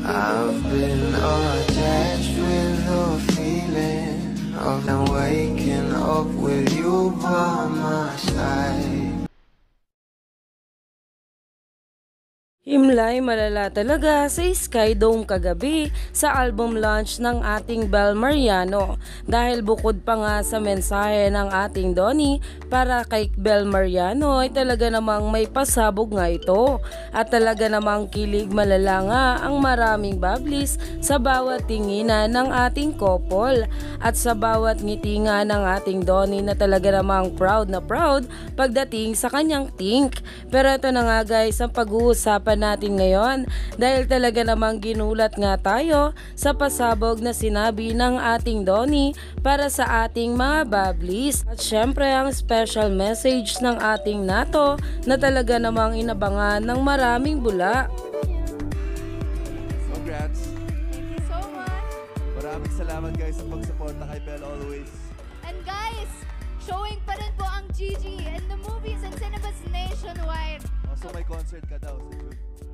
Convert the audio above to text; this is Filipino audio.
I've been attached with the feeling of now waking up with you by my side. Himlay malala talaga sa Sky Dome kagabi sa album launch ng ating Bel Mariano dahil bukod pa nga sa mensahe ng ating Donnie para kay Bel Mariano ay talaga namang may pasabog nga ito at talaga namang kilig malala nga ang maraming bablis sa bawat tinginan ng ating couple at sa bawat ngiti nga ng ating Donnie na talaga namang proud na proud pagdating sa kanyang think. Pero ito na nga guys ang pag-uusapan natin ngayon dahil talaga namang ginulat nga tayo sa pasabog na sinabi ng ating Donnie para sa ating mga bablis at syempre ang special message ng ating NATO na talaga namang inabangan ng maraming bula. Congrats! Thank you so much. Maraming salamat guys sa pagsuporta kay Bel always. And guys, showing pa rin po ang Gigi in the movies and cinemas nationwide. Also may concert ka daw sa June.